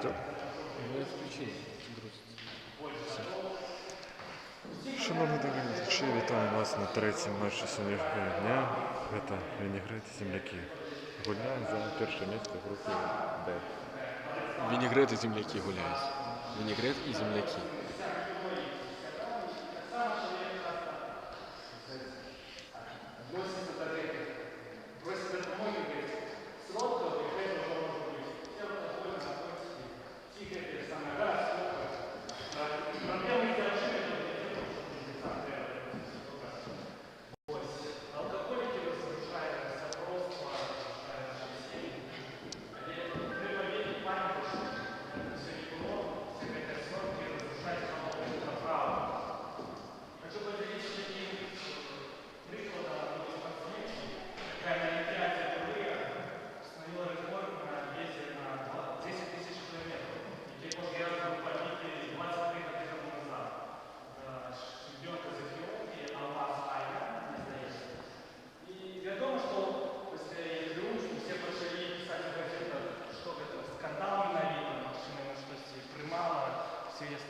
идет. Не исключение. Шановні глядачі, вітаю вас на третьому матчі сьогоднішнього дня. Це Вінігрет і земляки. Гульня за перше місце в групі Б. Винегрет и земляки гуляют. Винегрет и земляки.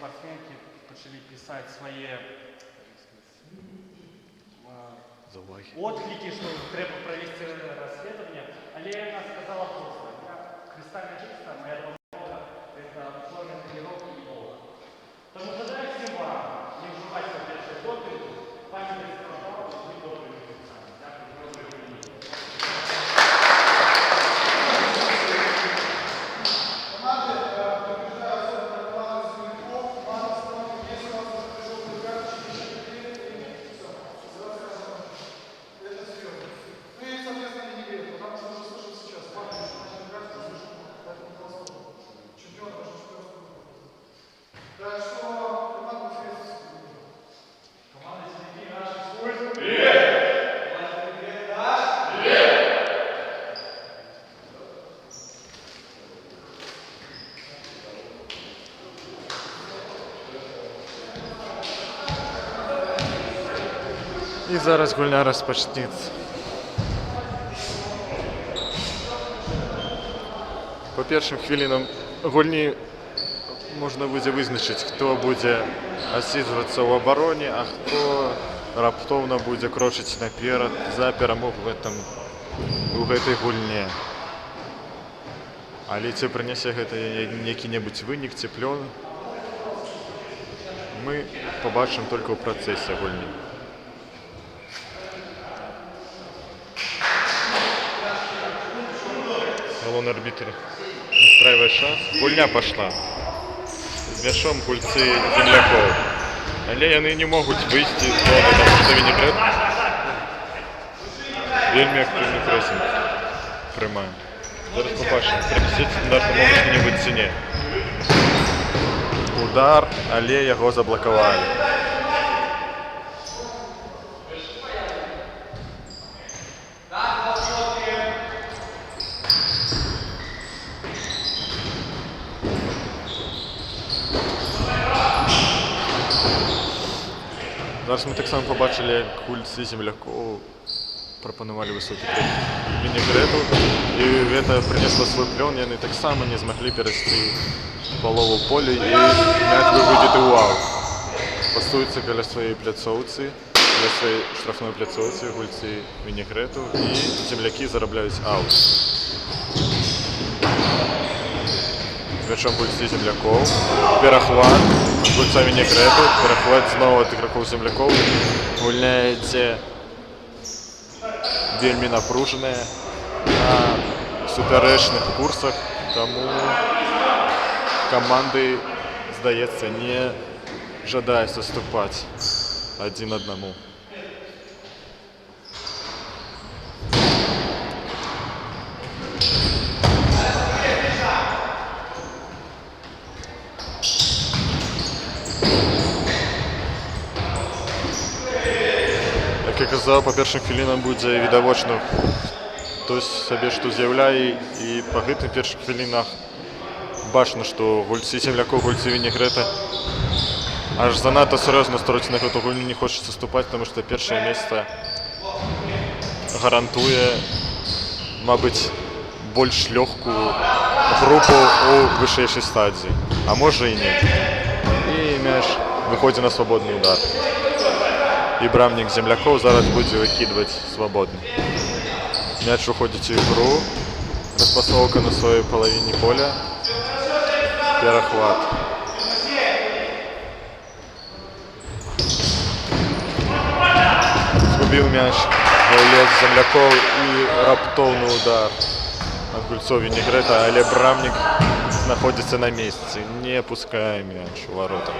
Спортсменки почали писать свои отклики, что треба провести расследование. Але она сказала просто, я кристально чисто, моя работа это условия тренировки и бога. Тому задаю всем вам, не вживать в опять допинг, память о быть добрыми лицами. І зараз гульня розпочнеться. По першим хвилинам гульні можна буде визначити, хто буде осіджуватися в обороні, а хто раптовно буде крочити наперед за перемогу у гэтай гульні. Але ці прынесе гэта які-небудзь вынік ці плён, мы побачым толькі ў працэсе гульні. Головний арбітр устраиває шанс. Гульня пошла. З м'ячом гульцы земляков. Але яны не могуць выйсці з зоны, тому што Вінігрет вельмі актыўны прэсінг прымае. Зараз побачым, прапісаць стандарты могуць не быць ці не. Удар, але яго заблакавалі. Зараз мы таксама побачили, як гульцы землякоў прапанавалі высокі трек Вінігрету, і гэта прынесла свой плён, яны таксама не змаглі перайсці палову поля, і мяч выйдзе ў аут. Пастуюцца каля сваёй пляцоўцы, каля сваёй штрафной пляцоўцы гульцы Вінігрету, і землякі зарабляюць аут. З мячом гульцы землякоў, перахват гульца Вінігрету, перахват зноў ад ігракоў землякоў. Гульня ідзе вельмі напружаная на супярэчных курсах, таму каманды, здаецца, не жадаюць саступаць адзін аднаму. Як я казаў, па першым хвілінам будзе відавочна, хто сабе што з'яўляе, і па гэтым першых хвілінах бачна, што гульцы землякоў, гульцы Вінігрета аж занадта сур'ёзна строіць на гэту гульню, не хочуць саступаць, таму што першае месца гарантуе, мабыць, больш лёгкую групу у вышэйшай стадіі, а можа і не. І мяч выходзіць на свабодны удар. І брамнік землякоў зараз будзе выкідваць свабодны. Мяч уходзіць у ігру, распасоўка на сваёй палавіне поля, перахват. Згубіў мяч гаўлец землякоў і раптоўны удар ад гульцоў Вінігрэта, але брамнік знаходзіцца на месцы, не пускае мяч у варота.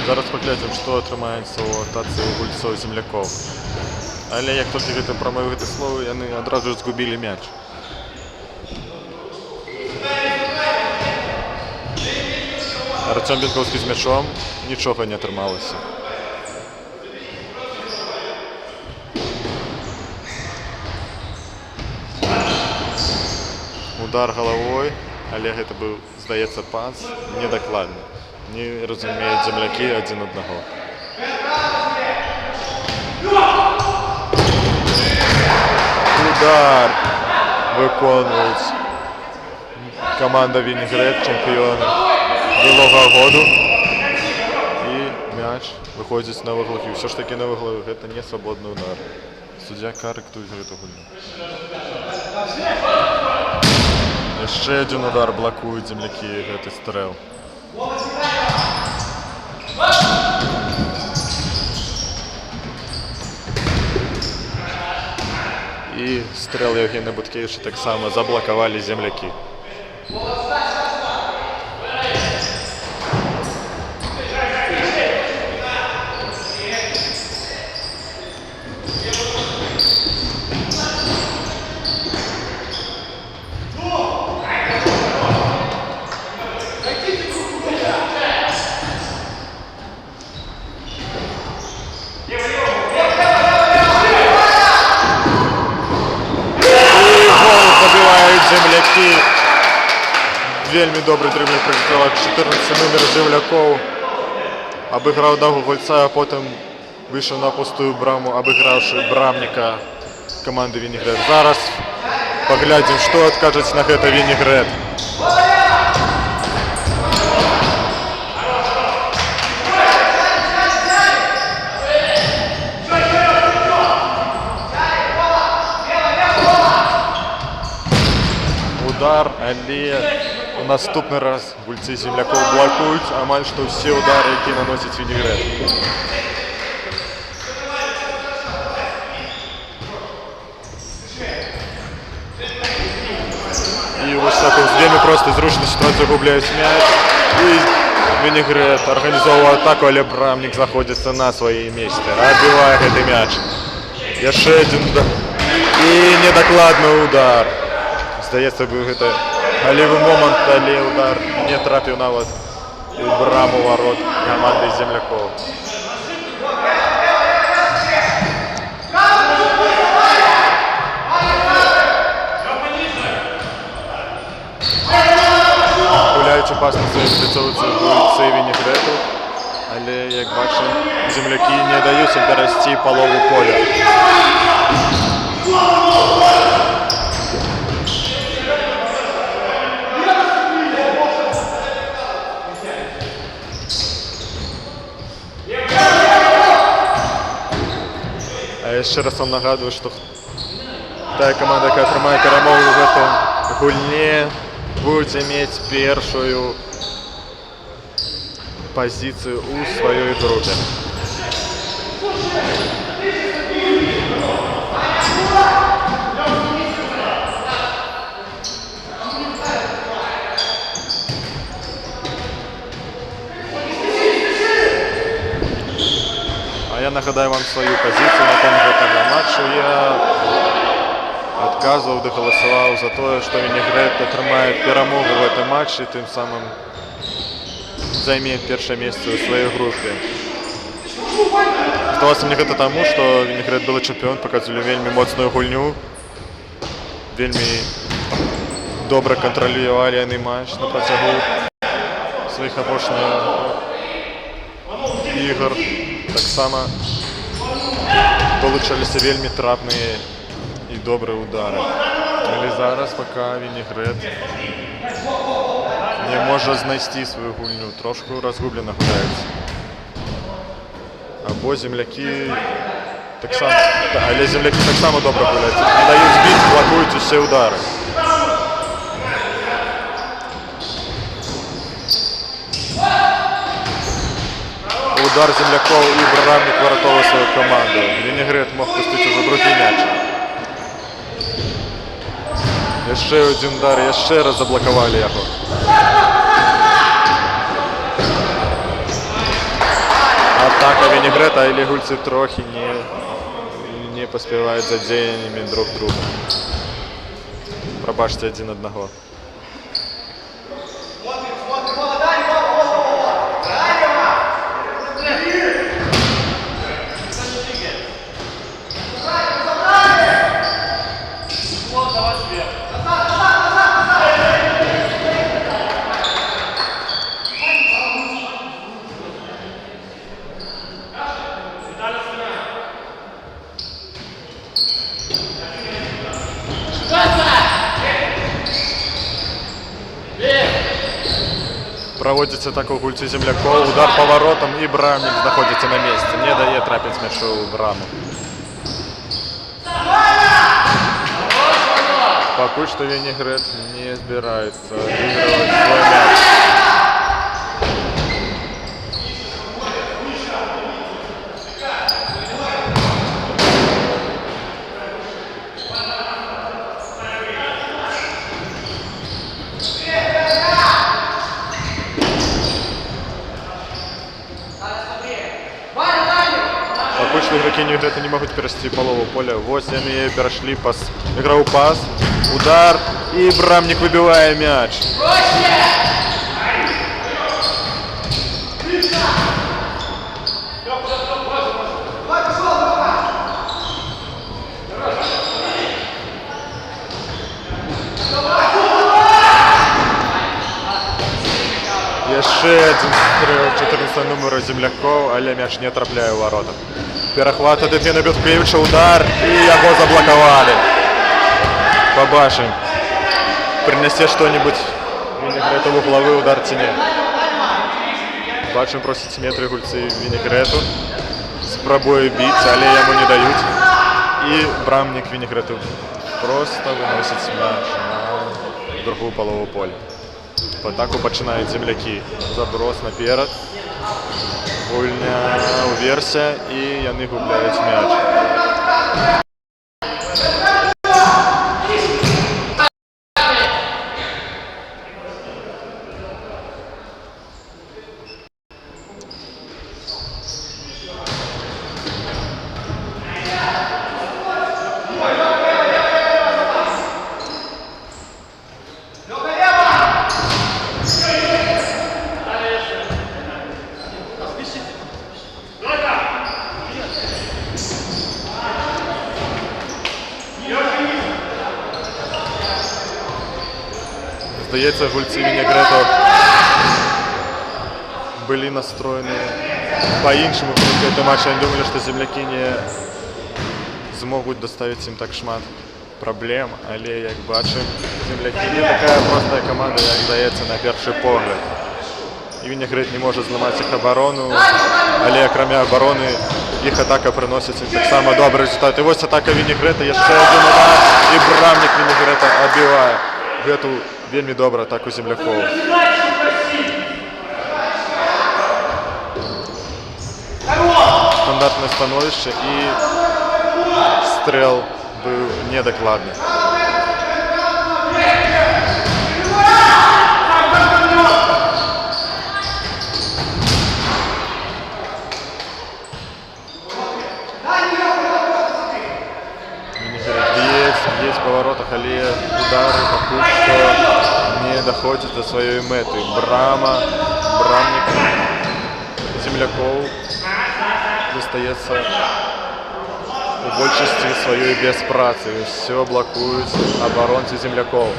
Зараз паглядзім, што атрымаецца ў атацы ў гульцоў землякоў. Але як толькі гэта прамовіў гэты словы, яны адразу ж згубілі мяч. Артём Бенковскі з мячом, нічога не атрымалася. Удар галавой, але гэта быў, здаецца, пас недакладны. Не разумеюць землякі адзін аднаго. Удар выконваюць каманда Вінігрэт, чэмпіёны былога году. І мяч выходзіць на вуглы. Ўсё ж такі на вуглы, гэта не свабодны удар. Суддзя карэктуе гэту гульню. Яшчэ адзін удар блакуюць землякі гэты стрэл. І стрэл Евгена Буткевіча таксама заблакавалі землякі. Землякі. Вельмі добры дрыблінг прыгатаваў 14 нумер землякоў. Абыграў однаго гульца, а потым выйшаў на пустую браму, абыграўшы брамніка каманды Вінігрэт. Зараз паглядзім, што адкажуць на гэта Вінігрэт. Удар, але у наступны раз гульцы землякоў блакуюць амаль што ўсе удары, якія наносіць Вінігрэт. І вось так з вельмі простай зручнай сітуацыі губляюць мяч. І Вінігрэт арганізоўвае атаку, але брамнік знаходзіцца на сваім месцы. Адбівае гэты мяч. Яшчэ адзін удар. І недакладны удар. Здаецца, быў гэта галевы момант, але удар не трапіў нават у браму варот каманды землякоў. Гуляючы пас на сваёй спляцоўцы гульцы Вінігрэту, але, як бачым, землякі не даюць ім перайсці палову поля. Яшчэ раз вам нагадваю, што тая каманда, якая атрымае перамогу ў гэтай гульне, будзе мець першую пазіцыю ў сваёй групе. Я нагадаю вам свою позицию на том гэтага матчу. Я отказывал, доголосовал за то, что Вінігрэт атрымает перамогу в этом матче, тем самым займет первое место в своей группе. Здавалося мне гэта тому, что Вінігрэт был чемпион, показывали вельмі моцную гульню. вельмі добра кантралювалі яны матч на працягу сваіх апошніх ігор. Таксама получаліся вельмі трапныя і добрыя ўдары. Але зараз пока Вінігрэт не можа знайсці сваю гульню, трошку разгублена гуляецца. Або землякі таксама, але землякі таксама добра гуляюць. Не даюць збіць, блакуюць усе ўдары. Удар землякоў і брамнік выратоўвае сваю каманду. Вінігрэт мог пусціць ужо другі мяч. Яшчэ один удар, яшчэ раз заблокавалі яго. Атака Вінігрэта, але гульцы трохі не паспяваюць за дзеяннямі друг друга. Прабачце адзін аднаго. Проводится атака у гульцы землякоў, удар поворотом і брамнік знаходзіцца на месцы, не дае трапіць мячу ў браму. Пакуль што Вінігрэт не збіраецца адыгрываць свой мяч. Пакуль што ігракі Вінігрэта не могуць перайсці палову поля. Вось яны перайшлі пас, іграў пас, удар і брамнік выбівае мяч. Яшчэ адзін стрэл 14 нумара землякоў, але мяч не трапляе ў варота. Перахват ад Евгена Бюткевіча, удар і яго заблокавалі. Пабачым, прынясе што-небудзь Вінігрэту в углавы удар ці не. Бачым, просіць метры гульцы Вінігрэту. Спрабуе біць, але яму не даюць. І брамнік Вінігрэту проста выносіць мяч на другую палову поля. В атаку пачынаюць землякі. Заброс наперад. Гульня ўверся і яны губляюць мяч. Здаецца, гульцы Вінігрэту былі настроены па-іншаму перад гэтым матчам. Думалі, што землякі не змогуць даставіць ім так шмат праблем, але, як бачым, землякі не такая простая каманда, як здаецца на першы погляд. І Вінігрэт не можа зламаць іх абарону, але акрамя абароны іх атака прыносіць ім таксама добры результат. І вось атака Вінігрэта, яшчэ адзін удар, і брамнік Вінігрэта адбівае гэту вельмі добра атаку землякоў. Стандартнае становішча і стрэл быў недакладны. Есть в поворотах, але удары пакуль што не доходзяць до сваёй мэты. Брамнік землякоў застаецца у большасці сваёй без працы. Усё блакуюць абаронцы землякоў.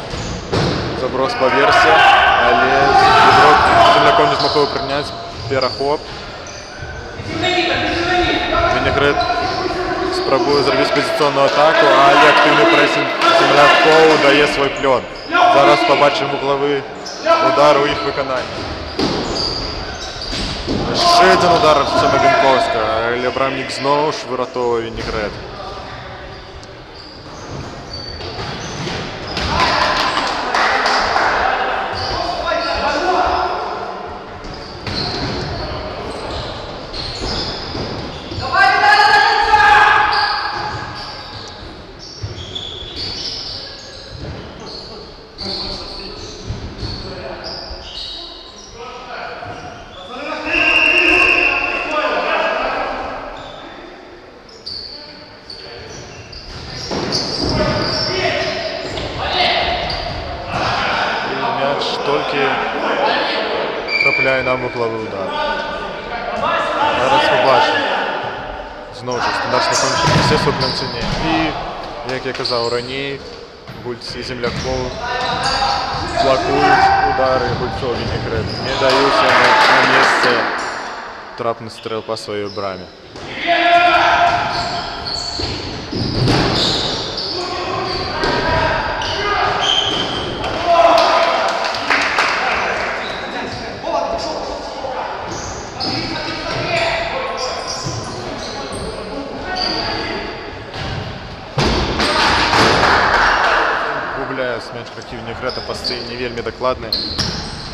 Заброс па версе, але ігрок землякоў не змог яго прыняць. Перахоп. Вінігрэт спрабуе зрабіць пазіцыйную атаку, але актыўны прэсінг землякоў дае свой плён. Зараз пабачым углавы удар у іх выкананні. Яшчэ адзін удар ад Артема Бенковскага, але брамнік зноў ж выратоўвае Вінігрэт. Трапляе нам углавы удар. Зараз побачимо. Зноў жа стандартна кончыць все суплянцыне. І, як я казаў раней, гульцы землякоў блакуюць удары гульцоў Вінігрэт. Не даюць яму на месцы трапны стрэл па сваёй браме. Мяч праці Вінігрэта пасцы не вельмі дакладныя,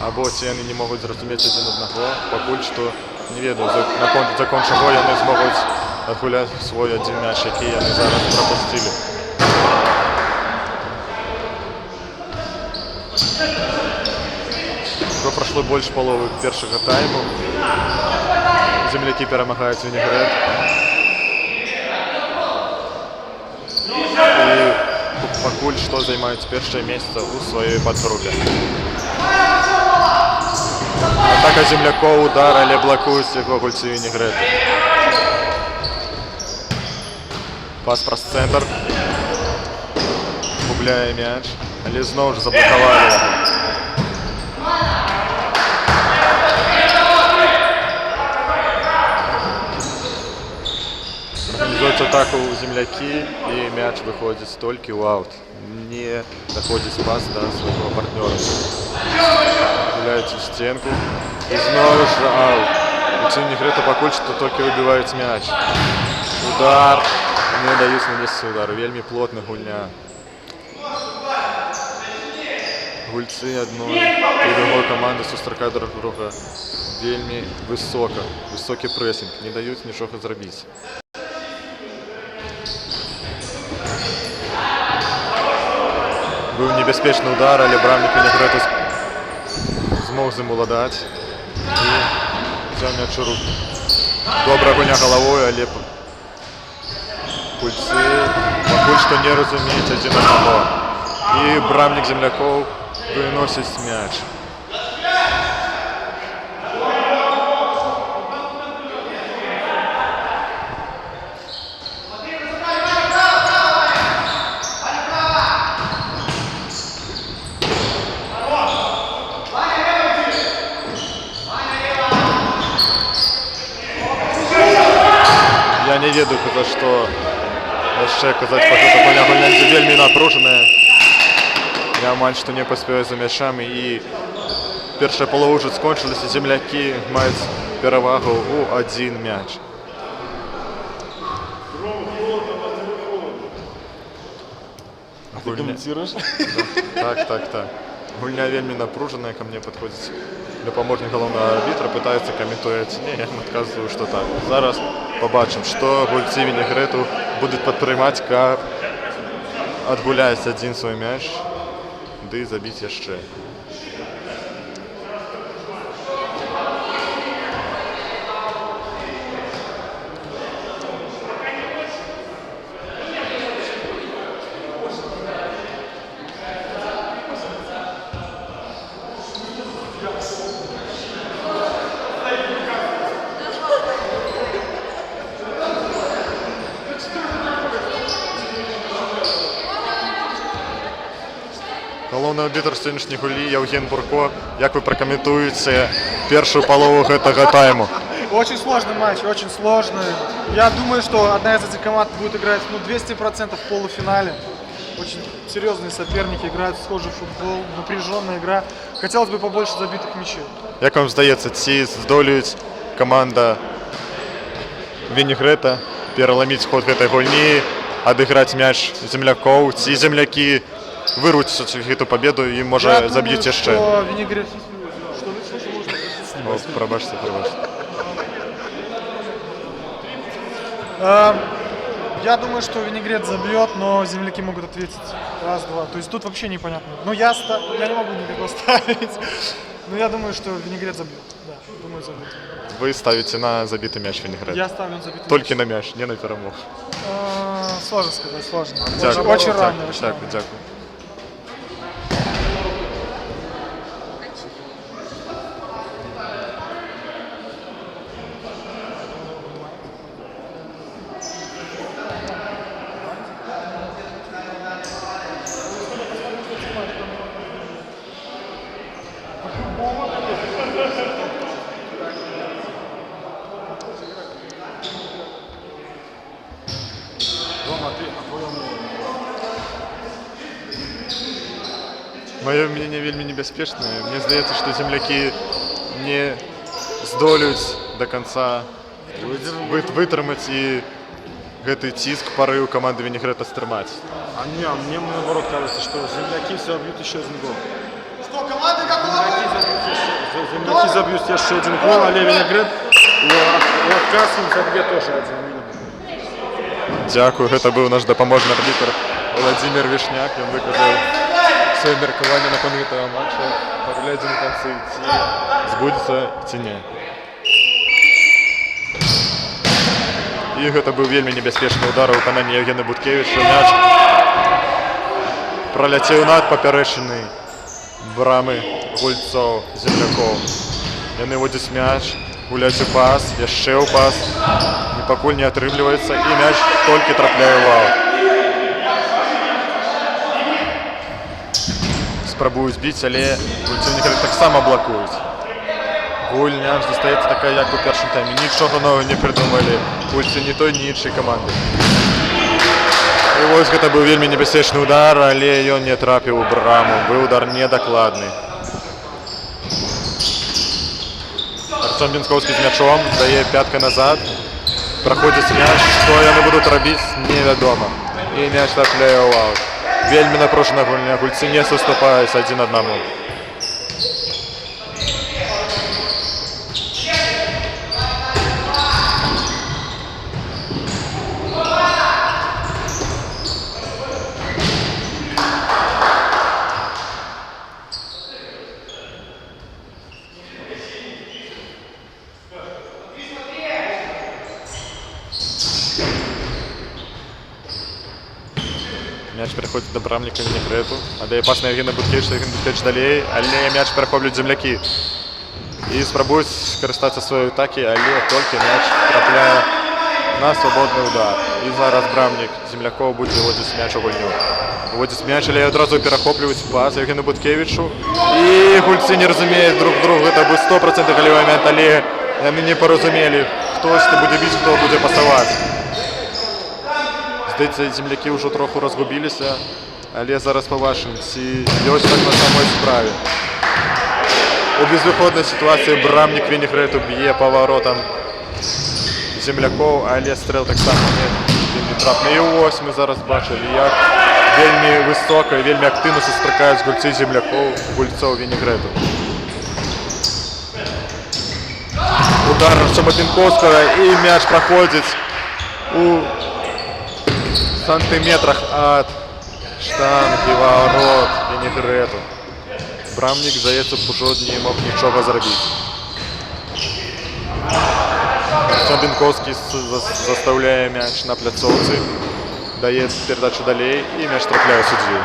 або ці яны не могуць зразумець адзін аднаго, пакуль што не ведаю, закон чаго яны змогуць адгуляць свой адзін мяч, які яны зараз прапусцілі. Ужо прайшло больш паловы першага тайму. Землякі перамагаюць Вінігрэт. Пакуль што займаюць першае месца ў сваёй падгрупе. Атака землякоў, удар, але блакуюць яго гульцы Вінігрэта. Пас праз цэнтр. Губляе мяч, але зноў ж заблакавалі яго. Организуется атака у земляки, и мяч выходит толькі ў аут. Не доходит пас до своего партнера. Гуляется в стенку. И снова же аут. Гульцы Вінігрэта пакуль што толькі выбиваюць мяч. Удар. Не даюць нанесці удар. Вельмі плотна гульня. Гульцы адной і другой каманды сустракаюць друг друга вельмі высока. Высокі прэсінг. Не даюць нічога зрабіць. Быў небяспечны удар, але брамнік Вінігрэту змог з ім уладаць і взяў мяч у рукі. Добра гульня галавой, але гульцы пакуль што не разумеюць адзін аднаго. І брамнік землякоў выносіць мяч. Я не ведаю, за што яшчэ казаць пра гэта. Гульня вельмі напружаная. Я амаль што не паспею за мячамі, і першая палова ўжо скончылася. Землякі маюць перавагу ў адзін мяч. Ты комментируешь? Так. Гульня вельмі напружаная, ко мне падходзіць дапаможнік галоўнага арбітра, пытаецца каментуюць. Не, я адказваю, што так. Зараз пабачым, што гульцы Вінігрэту будуць падтрымаць, каб адгуляць адзін свой мяч, ды забіць яшчэ. Галоўны арбітр сённяшняй гульні Евген Бурко. Як вы прокомментуете первую полову этого тайму? Очень сложный матч, очень сложный. Я думаю, что одна из этих команд будет играть 200% в полуфинале. Очень серьезные соперники, играют схожий футбол, напряженная игра. Хотелось бы побольше забитых мячей. Як вам здається, ці здолеюць команда Вінігрэта пераламіць ход гэтай гульні, адыграць мяч землякоў, ці землякі вырвуць гэту победу і можа заб'юць яшчэ? Винегрет... Прабачце. Я думаю, что Винегрет забьет, но земляки могут ответить. Раз, два. То есть тут вообще непонятно. Но я не могу никого ставить. Но я думаю, что Винегрет забьет. Да, думаю, забьет. Вы ставите на забитый мяч Винегрет? Я ставлю на забитый Только мяч. на мяч, не на перемог. Сложно сказать, сложно. Дякую. Очень равно. Дякую. Мое мнение вельмі небяспечнае. Мне здаецца, што землякі не здолеюць до конца вытрымаць і гэты ціск парыў команды Винегрета стрымаць. А мне наоборот кажется, что земляки забьют еще один гол. Что, команды готовы? Земляки забьют еще один гол, а Винегрет отказ забьет тоже один минут. Дзякую, гэта быў наш дапаможны арбітр Владимир Вішняк. Ён выказаў сваё меркаванне наконт гэтага матча. Паглядзім у канцы, ці збудзецца, ці не. І гэта быў вельмі небяспечны удар у выкананні Евгена Буткевіча. Мяч праляцеў над папярэчыны брамы гульцоў землякоў. Яны водзяць мяч, гуляць у пас, яшчэ ў пас. І пакуль не атрымліваецца, і мяч толькі трапляе ў аут. Спрабуюць біць, але гульцы Вінігрэта таксама блакуюць. Гульня застаецца такая, як у першым тайме. Нічога новага не прыдумалі гульцы ні той, ні іншай каманды. І вось гэта быў вельмі небяспечны удар, але ён не трапіў у браму. Быў удар недакладны. Артём Бенковскі з мячом, дае пятка назад. Праходзіць мяч, што яны будуць рабіць, невядома. І мяч трапляе ў аут. Вельмі напружаная гульня, гульцы не саступаюць адзін аднаму. Мяч пераходзіць да брамніка Вінігрэту. Аддае пас на Евгена Буткевіча, Евген Буткевіч далей, але мяч перахоплююць землякі. І спрабуюць скарыстацца сваёй атакі, але толькі мяч трапляе на свабодны удар. І зараз брамнік землякоў будзе водзіць мяч у гульню. Водзіць мяч, але адразу перахоплююць пас Евгену Буткевічу. І гульцы не разумеюць друг другу. Гэта быў 100% галевы момент, але яны не паразумелі, хтосьці будзе біць, хто будзе пасаваць. Здаецца, землякі ўжо троху разгубіліся, але зараз пабачым, ці ёсць так на самой справе. У безвыходнай сітуацыі брамнік Вінігрэту б'е паваротам землякоў, але стрэл таксама не трапны. І вось мы зараз бачылі, як вельмі высока і вельмі актыўна сустракаюць гульцы землякоў, гульцоў Вінігрэту. Удар Артёма Бенковскага, і мяч праходзіць у сантиметрах от штанги ворот Вінігрэту. Брамнік, здаецца, ўжо не мог нічога зрабіць. Артём Бенковскі застаўляе мяч на пляцоўцы, дае перадачу далей і мяч трапляе суддзю.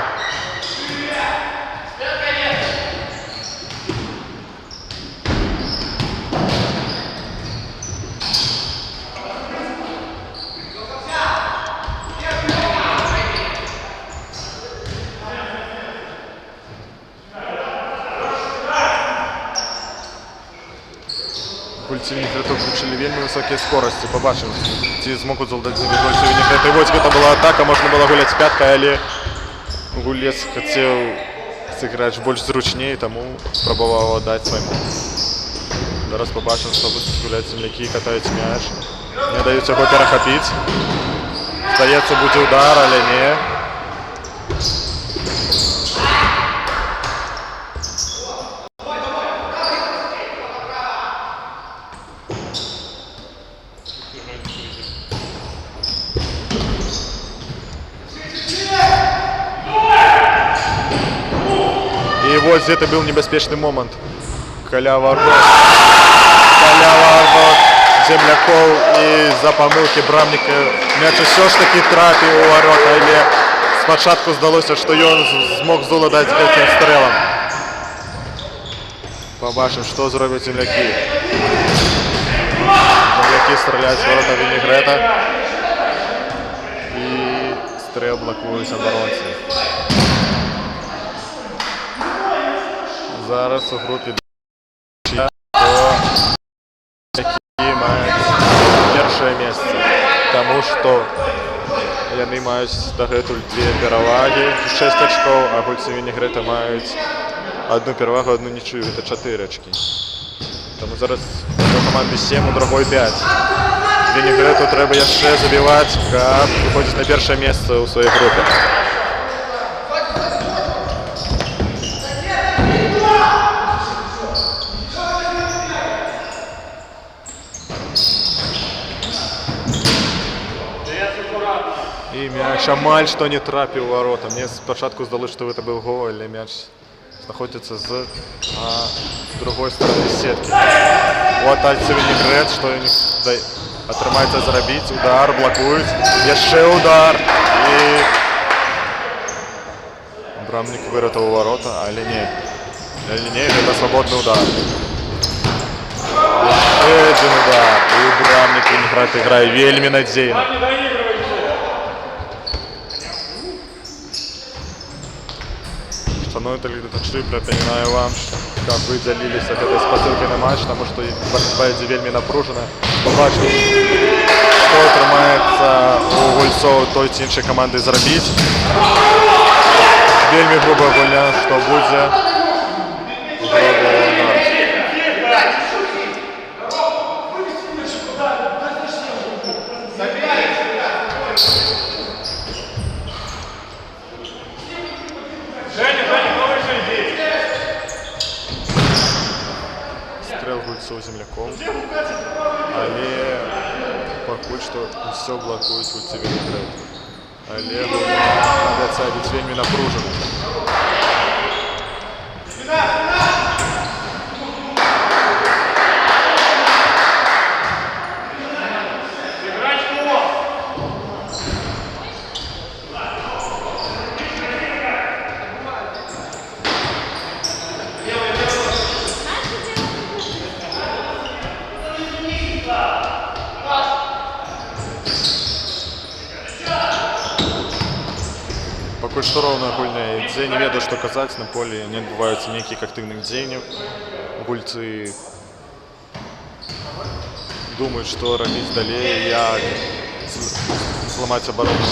гульцы Вінігрету включили вельми високі скорості. Побачимо, ці зможуть завдати гульці Вінігрету. І ось гэта была атака, можна було гуляти з пяткою, але гулец хотів зіграти більш зручнее, тому спробував віддати своєму. Зараз побачимо, що будуть гуляти земляки, катають м'яч. Не дають його перехопити. Здається, буде удар, але ні. И вот где-то был небезпечный момент. Каля ворот земляков, і за помилки Брамника м'яч все ж таки трапив у ворота, але спочатку здалося, що він змог зуладати цим стрелом. Побачимо, що зроблять земляки. Земляки стріляють з ворота Вінігрета. І стрел блокують оборонці. Зараз у групі мають перше місце, тому що вони мають дагэтуль 2 переваги, 6 очков, а гульці Вінігрета мають 1 перевагу, 1 нічию, це 4 очки. Тому зараз у команди 7, у другої 5. Вінігрету треба ще забивати, як виходить на перше місце у своїй групі. И мяч Амаль, что не трапил в ворота. Мне спочатку здалося, что это был гол, или мяч находится с другой стороны сетки. Вот Альцев Вінігрет, что отримається зробити. Удар, блокують. Ще удар. И Брамник вирятував ворота, але ні. Это свободный удар. Ще один удар. И Брамник Вінігрет играет вельми надійно. Шановні телеглядачі, напоминаю вам, как вы делились от этой спасилки на матч, потому что борьба вельми напружена. Побачимо, що тримається у гульцов той чи іншої команди зробити. Вельми груба гульня, що буде. Стрел гульцов земляков, але покуль що все блокують гульці Вінігрету. Але гульця ведь вельми напружена. Поки що ровно гульня йде, не ведаю, що казати, на полі не відбувається ніяких активних дій. Гульці думають, що робити далі, як зламати оборону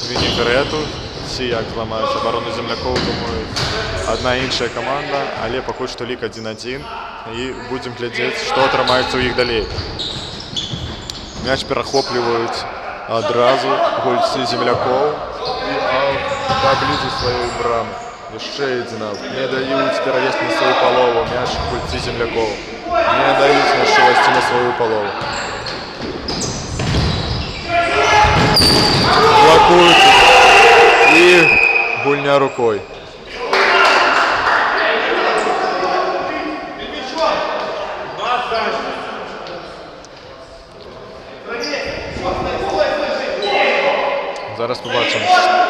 Вінігрету. Всі як зламають оборону земляков, думають, одна інша команда, але поки що лік 1-1. І будемо глядіти, що отримається у їх далі. М'яч перехоплюють одразу гульці земляков. Поблизу своей брамы. Еще один аут. Не дают переезд на свою полову. Мяч гульці земляков. Не дают мяч вести на свою полову. Блокуют. И гульня рукой. Зараз побачимо,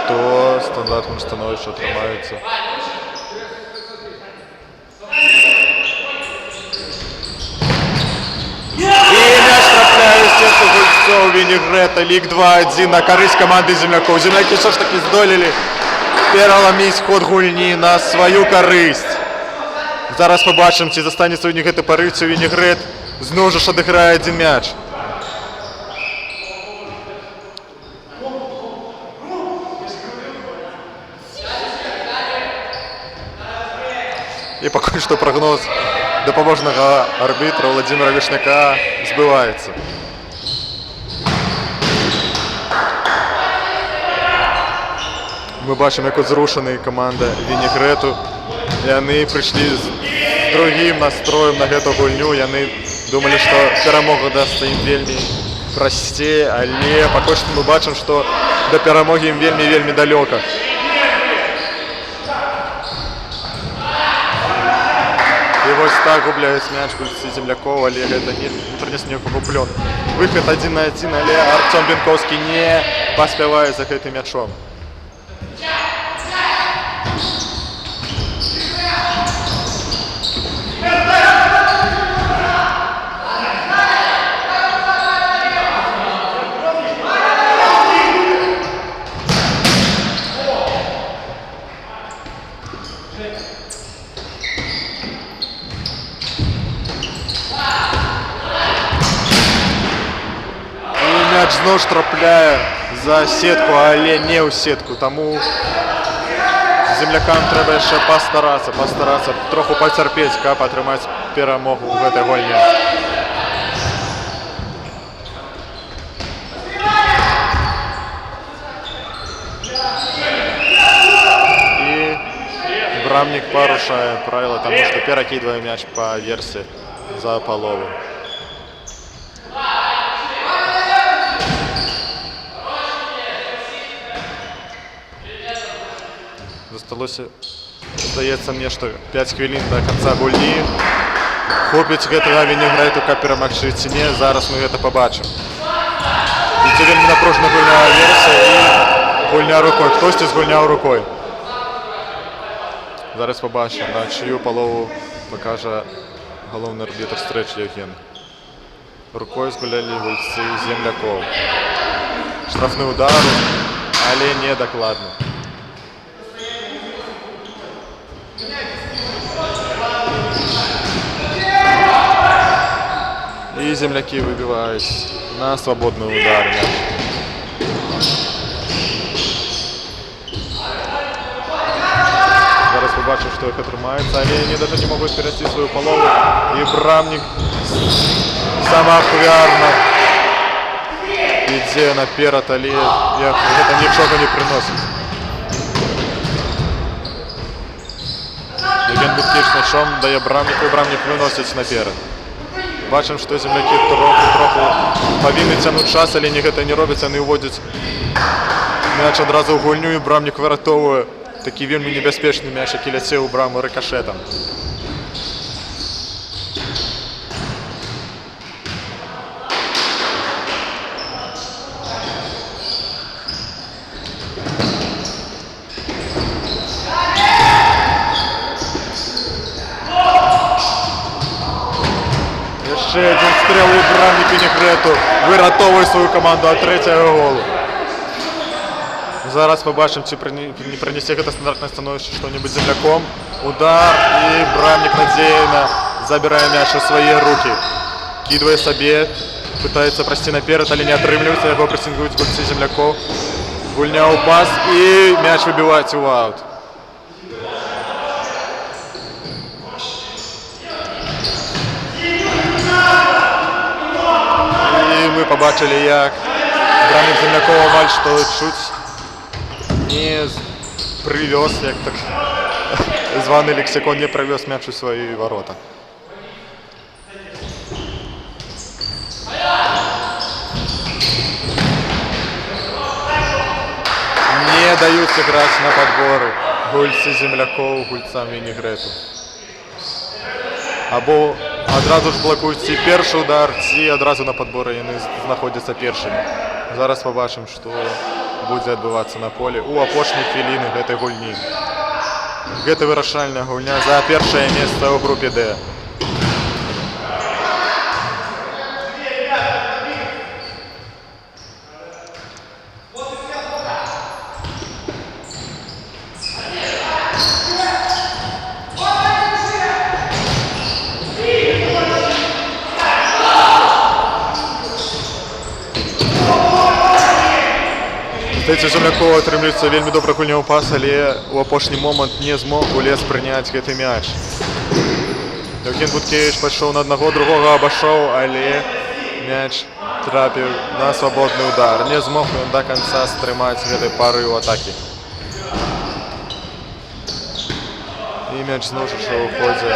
що стандартним становищем тримається. І м'яч трапляє в сітку гульців Вінігрета. Лік 2-1 на користь команди земляков. Земляки все ж таки здоліли переломити ход гульні на свою користь. Зараз побачимо, чи застанеться у Вінігрета поривців. Вінігрет Знову ж одіграє один м'яч. І поки що прогноз допоможного арбітра Владимира Вишняка збивається. Ми бачимо, як зрушена команда Вінігрету. І вони прийшли з другим настроєм на цю гульню. І вони думали, що перемога дасть їм вельми прості, але поки що ми бачимо, що до перемоги їм вельми далеко. І ось так губляють м'яч гульці Землякова, але це не принес ніякого плен. Вихід 1 на 1, але Артем Бенковський не поспіває за цим м'ячом. Мяч знову ж трапляє за сітку, але не у сітку. Тому землякам треба ще постаратися, трохи потерпіти, як отримати перемогу в цій гольні. І Брамник порушає правила, тому що перекидує м'яч по версії за полову. Засталося, здається мені, що 5 хвилин до кінця гульні. Хопить гэтага Вінігрету, як перемогти чи ні, зараз ми це побачимо. І це вельми напружена гульня версія і гульня рукою. Хтось згульняв рукою. Зараз побачимо, на чию полову покаже головний арбітр Стреч Євген. Рукою згуляли гульці Земляков. Штрафний удар, але не докладно. І земляки вибивають на свободний удар м'яч. Зараз побачив, що їх отримається, але вони навіть не можуть перейти свою полову. І Брамник самоохвярно йде наперед, але це нічого не приносить. Євген Буткевич м'ячом дає Брамнику, і Брамник виносить наперед. Бачимо, що земляки трохи повинні тягнути час, але ні це не робиться, вони уводять м'яч одразу в гульню, і Брамник вирятовує такий вельми небезпечний м'яч, який летів у Браму рикошетом. Ще один стріл у Брамник Вінігрету вирятовує свою команду від третього голу. Зараз побачимо, чи не принесе це стандартне становище що-небудь земляком. Удар, і Брамник надіяно забирає м'яч у свої руки. Кидає собі, намагається пройти наперед, але не отримується, його пресингують гульці Земляков. Гульня у пас, і м'яч вибивається в аут. І ми побачили, як Брамник Землякова мальчик чуть не привез, як так званий лексикон, не привез м'яч у свої ворота. Не дають грати на подбори гульці Земляков гульцям Вінігрету. Або одразу ж блокують ці перший удар, ці одразу на подбори вони знаходяться першими. Зараз побачимо, що буде відбуватися на полі у опошній хвилини цієї гульні. Це вирішальна гульня за перше місце у групі Д. Здаецца, землякоў атрымліваецца вельмі добра гульня ў пас, але ў апошні момант не змог Гулец прыняць гэты мяч. Евген Буткевич пайшоў на аднаго, другога абашоў, але мяч трапіў на свабодны удар. Не змог ён да канца стрымаць гэтай парыў атакі. І мяч зноў жа ў ходзе.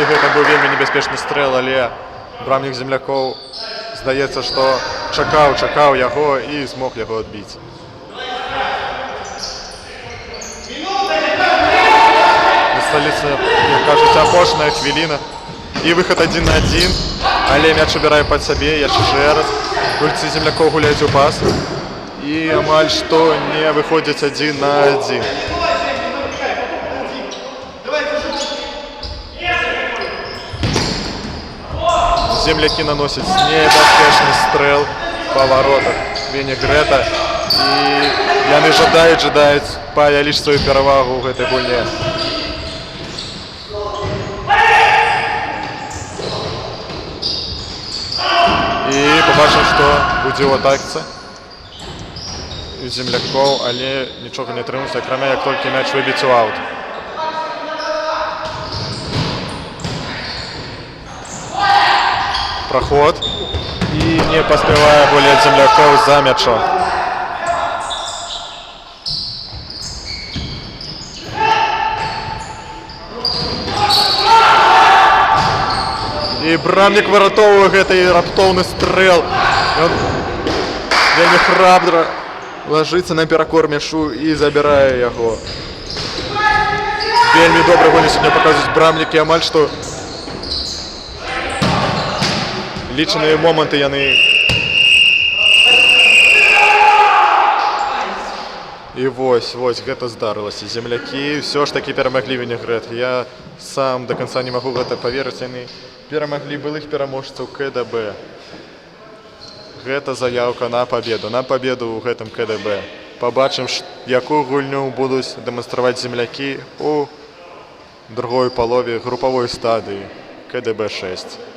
Гэта быў вельмі небяспечны стрэл, але брамнік землякоў, здаецца, што чакаў яго і змог яго адбіць. Засталіся, як кажуць, апошняя хвіліна. І выхад 1-1, але мяч убірае пад сябе яшчэ раз. Гульцы землякоў гуляюць у пас. І амаль што не выходзяць 1-1. Земляки наносят небяспечны стрэл па воротах Вінігрэта, і яны жадаюць павялічыць сваю перавагу ў гэтай гульне. І побачым, што будзе ў атацы у землякоў, але нічога не атрымаецца, акрамя як толькі мяч выбіць у аут. Проход, і не паспявае Гулец землякоў за мячом. І брамнік выратоўвае гэты раптоўны стрэл. Ён вельмі храбра лажыцца наперакор мячу і забірае яго. Вельмі добра гульню сёння паказваюць брамнікі, амаль што лічаныя моманты яны. І вось гэта здарылася. Землякі ўсё ж такі перамаглі Вінігрэт. Я сам да канца не магу гэта паверыць. Яны перамаглі былых пераможцаў КДБ. Гэта заяўка на пабеду ў гэтым КДБ. Пабачым, якую гульню будуць дэманстраваць землякі у другой палове групавой стадыі КДБ 6.